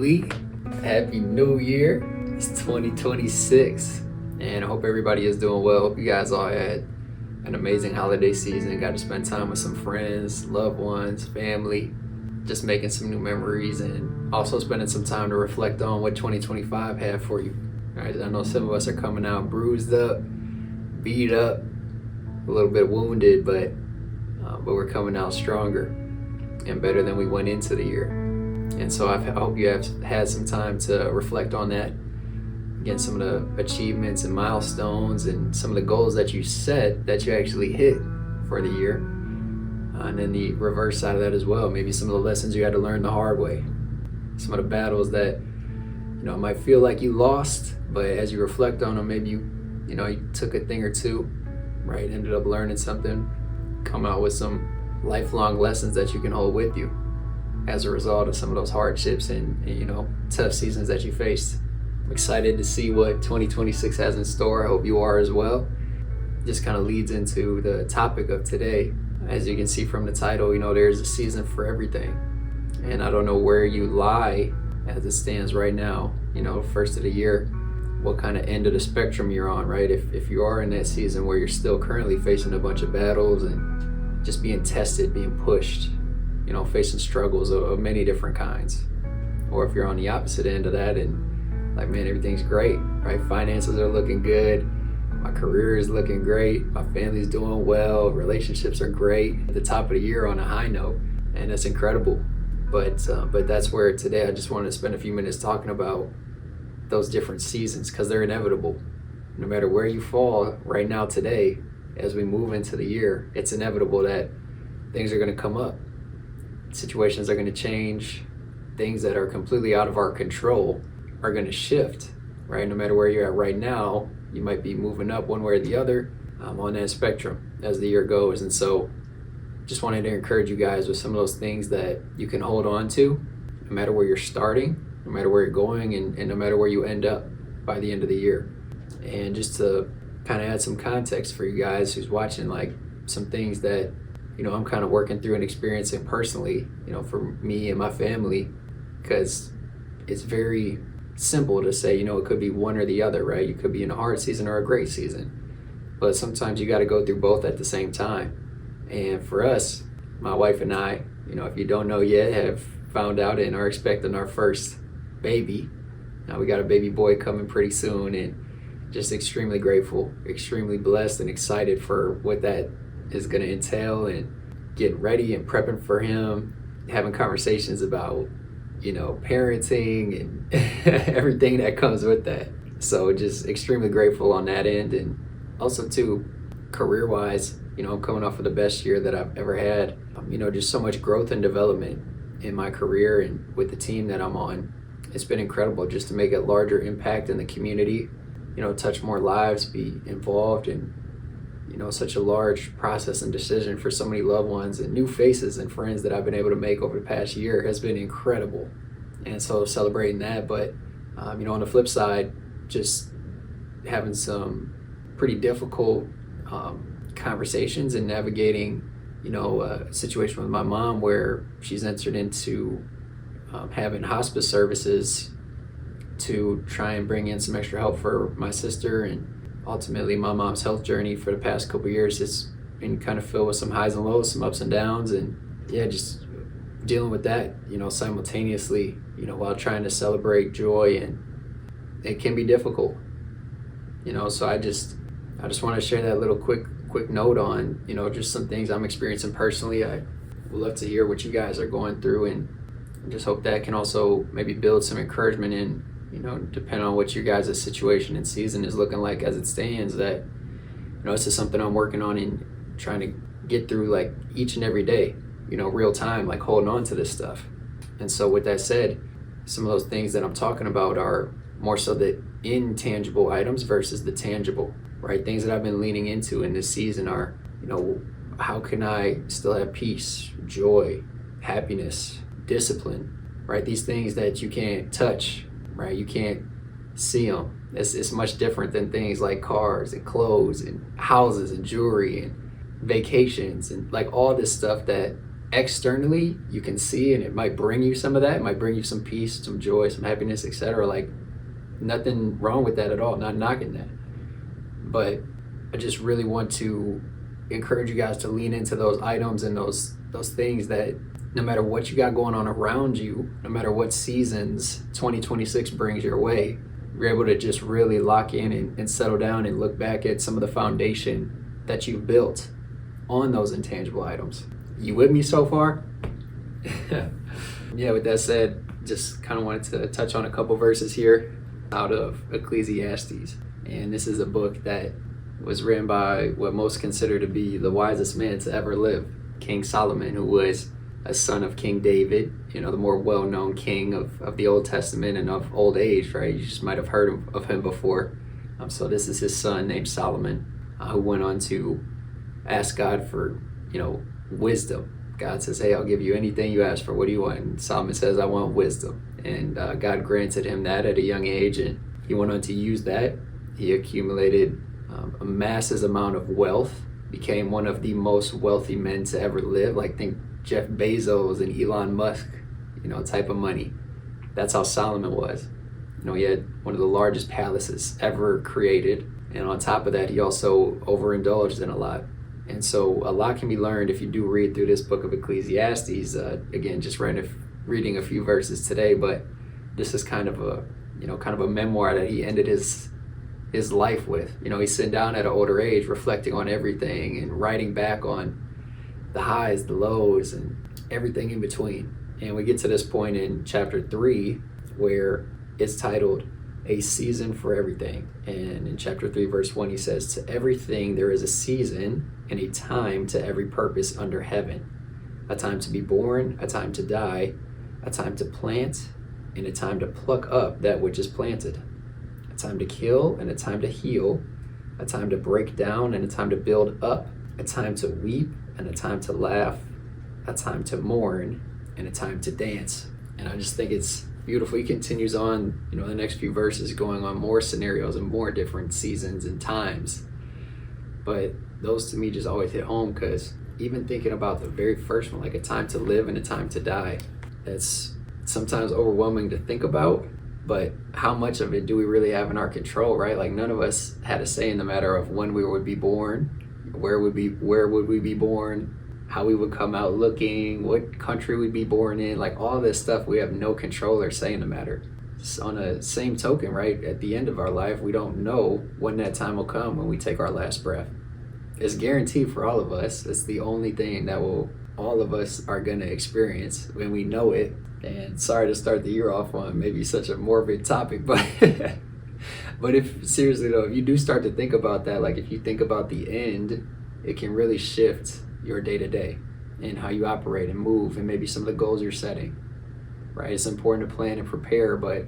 family. Happy New Year. It's 2026, and I hope everybody is doing well. Hope you guys all had an amazing holiday season. Got to spend time with some friends, loved ones, family, just making some new memories, and also spending some time to reflect on what 2025 had for you. All right, I know some of us are coming out bruised up, beat up, a little bit wounded, but we're coming out stronger and better than we went into the year. And so I hope you have had some time to reflect on that. Again, some of the achievements and milestones and some of the goals that you set that you actually hit for the year. And then the reverse side of that as well. Maybe some of the lessons you had to learn the hard way. Some of the battles that, might feel like you lost, but as you reflect on them, maybe you took a thing or two, right? Ended up learning something, come out with some lifelong lessons that you can hold with you as a result of some of those hardships and tough seasons that you faced. I'm excited to see what 2026 has in store. I hope you are as well. Just kind of leads into the topic of today. As you can see from the title, there's a season for everything. And I don't know where you lie as it stands right now, first of the year, what kind of end of the spectrum you're on, right? If you are in that season where you're still currently facing a bunch of battles and just being tested, being pushed, facing struggles of many different kinds. Or if you're on the opposite end of that and like, man, everything's great, right? Finances are looking good. My career is looking great. My family's doing well. Relationships are great. At the top of the year on a high note, and that's incredible. But that's where today I just wanted to spend a few minutes talking about those different seasons, because they're inevitable. No matter where you fall right now today, as we move into the year, it's inevitable that things are going to come up. Situations are going to change. Things that are completely out of our control are going to shift, right? No matter where you're at right now, you might be moving up one way or the other on that spectrum as the year goes. And so just wanted to encourage you guys with some of those things that you can hold on to, no matter where you're starting, no matter where you're going, and no matter where you end up by the end of the year. And just to kind of add some context for you guys who's watching, like some things that, I'm kind of working through and experiencing personally, for me and my family, because it's very simple to say, it could be one or the other, right? You could be in a hard season or a great season, but sometimes you got to go through both at the same time. And for us, my wife and I, if you don't know yet, have found out and are expecting our first baby. Now we got a baby boy coming pretty soon, and just extremely grateful, extremely blessed and excited for what that is going to entail, and getting ready and prepping for him, having conversations about, parenting and everything that comes with that. So just extremely grateful on that end. And also too, career-wise, I'm coming off of the best year that I've ever had. Just so much growth and development in my career and with the team that I'm on. It's been incredible just to make a larger impact in the community, touch more lives, be involved in, such a large process and decision for so many loved ones, and new faces and friends that I've been able to make over the past year has been incredible. And so celebrating that, but, on the flip side, just having some pretty difficult conversations and navigating, a situation with my mom where she's entered into having hospice services to try and bring in some extra help for my sister. And ultimately my mom's health journey for the past couple of years has been kind of filled with some highs and lows, some ups and downs, and just dealing with that, simultaneously, while trying to celebrate joy, and it can be difficult, so I just want to share that little quick note on, just some things I'm experiencing personally. I would love to hear what you guys are going through, and just hope that can also maybe build some encouragement in, depending on what your guys' situation and season is looking like as it stands, that, this is something I'm working on and trying to get through, like each and every day, real time, like holding on to this stuff. And so with that said, some of those things that I'm talking about are more so the intangible items versus the tangible, right? Things that I've been leaning into in this season are, how can I still have peace, joy, happiness, discipline, right? These things that you can't touch, right? You can't see them. It's much different than things like cars and clothes and houses and jewelry and vacations and like all this stuff that externally you can see, and it might bring you some of that. It might bring you some peace, some joy, some happiness, etc. Like, nothing wrong with that at all, not knocking that. But I just really want to encourage you guys to lean into those items and those things that no matter what you got going on around you, no matter what seasons 2026 brings your way, you're able to just really lock in and settle down and look back at some of the foundation that you've built on those intangible items. You with me so far? Yeah, with that said, just kind of wanted to touch on a couple verses here out of Ecclesiastes. And this is a book that was written by what most consider to be the wisest man to ever live, King Solomon, who was a son of King David, the more well-known king of the Old Testament and of old age, right? You just might have heard of him before. So this is his son named Solomon, who went on to ask God for, wisdom. God says, hey, I'll give you anything you ask for. What do you want? And Solomon says, I want wisdom. And God granted him that at a young age, and he went on to use that. He accumulated a massive amount of wealth, became one of the most wealthy men to ever live. Like, think Jeff Bezos and Elon Musk, type of money. That's how Solomon was. He had one of the largest palaces ever created. And on top of that, he also overindulged in a lot. And so a lot can be learned if you do read through this book of Ecclesiastes. Again, just reading a few verses today, but this is kind of a memoir that he ended his life with. He's sitting down at an older age, reflecting on everything and writing back on the highs, the lows, and everything in between. And we get to this point in chapter 3 where it's titled A Season for Everything. And in chapter 3, verse 1, he says, to everything there is a season and a time to every purpose under heaven. A time to be born, a time to die, a time to plant, and a time to pluck up that which is planted. A time to kill and a time to heal, a time to break down and a time to build up, a time to weep and a time to laugh, a time to mourn and a time to dance. And I just think it's beautiful. He continues on, the next few verses, going on more scenarios and more different seasons and times. But those to me just always hit home, because even thinking about the very first one, like a time to live and a time to die, that's sometimes overwhelming to think about. But how much of it do we really have in our control, right? Like, none of us had a say in the matter of when we would be born, where would we be born, how we would come out looking, what country we'd be born in. Like, all this stuff, we have no control or say in the matter. On a same token, right, at the end of our life, we don't know when that time will come when we take our last breath. It's guaranteed for all of us. It's the only thing that all of us are going to experience when we know it. And sorry to start the year off on maybe such a morbid topic, but if seriously though, if you do start to think about that, like if you think about the end, it can really shift your day to day and how you operate and move, and maybe some of the goals you're setting, right? It's important to plan and prepare, but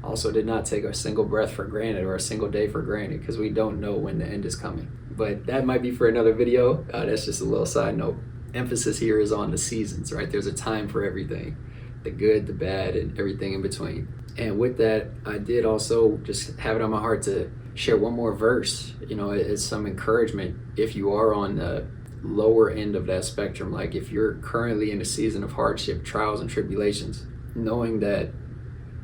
also to not take a single breath for granted or a single day for granted, because we don't know when the end is coming. But that might be for another video. That's just a little side note. Emphasis here is on the seasons, right? There's a time for everything, the good, the bad, and everything in between. And with that, I did also just have it on my heart to share one more verse, as some encouragement if you are on the lower end of that spectrum. Like, if you're currently in a season of hardship, trials, and tribulations, knowing that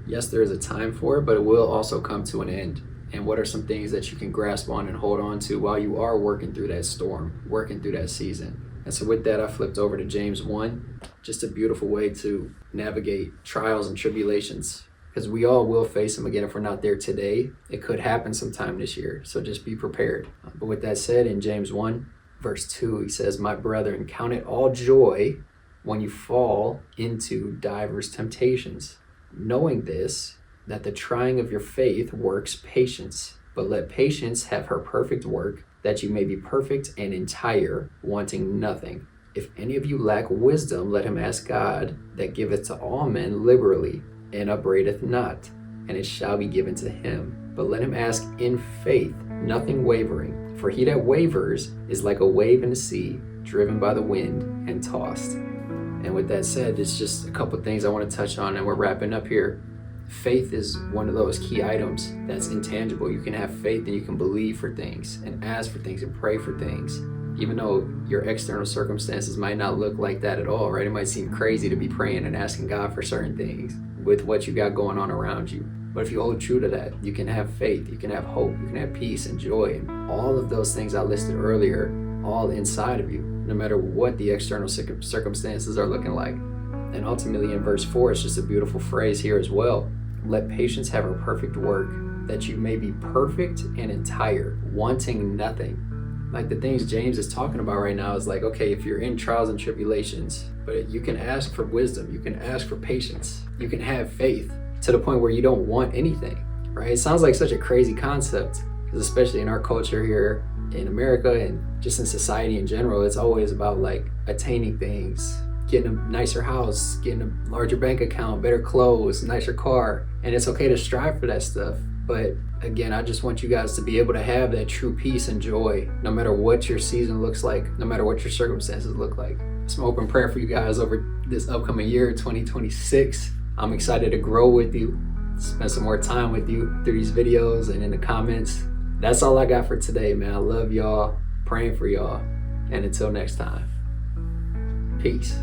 yes, there is a time for it, but it will also come to an end. And what are some things that you can grasp on and hold on to while you are working through that storm, working through that season? And so with that, I flipped over to James 1, just a beautiful way to navigate trials and tribulations, because we all will face them again. If we're not there today, it could happen sometime this year. So just be prepared. But with that said, in James 1, verse 2, he says, my brethren, count it all joy when you fall into divers temptations, knowing this, that the trying of your faith works patience. But let patience have her perfect work, that you may be perfect and entire, wanting nothing. If any of you lack wisdom, let him ask God, that giveth to all men liberally, and upbraideth not, and it shall be given to him. But let him ask in faith, nothing wavering. For he that wavers is like a wave in the sea, driven by the wind and tossed. And with that said, it's just a couple things I want to touch on, and we're wrapping up here. Faith is one of those key items that's intangible. You can have faith and you can believe for things and ask for things and pray for things. even though your external circumstances might not look like that at all, right? It might seem crazy to be praying and asking God for certain things with what you got going on around you. But if you hold true to that, you can have faith, you can have hope, you can have peace and joy, and all of those things I listed earlier, all inside of you, no matter what the external circumstances are looking like. And ultimately in verse 4, it's just a beautiful phrase here as well. Let patience have her perfect work, that you may be perfect and entire, wanting nothing. Like the things James is talking about right now is like, okay, if you're in trials and tribulations, but you can ask for wisdom, you can ask for patience, you can have faith to the point where you don't want anything, right? It sounds like such a crazy concept, because especially in our culture here in America and just in society in general, it's always about like attaining things, getting a nicer house, getting a larger bank account, better clothes, nicer car. And it's okay to strive for that stuff. But again, I just want you guys to be able to have that true peace and joy, no matter what your season looks like, no matter what your circumstances look like. It's my open prayer for you guys over this upcoming year, 2026. I'm excited to grow with you, spend some more time with you through these videos and in the comments. That's all I got for today, man. I love y'all, praying for y'all. And until next time, peace.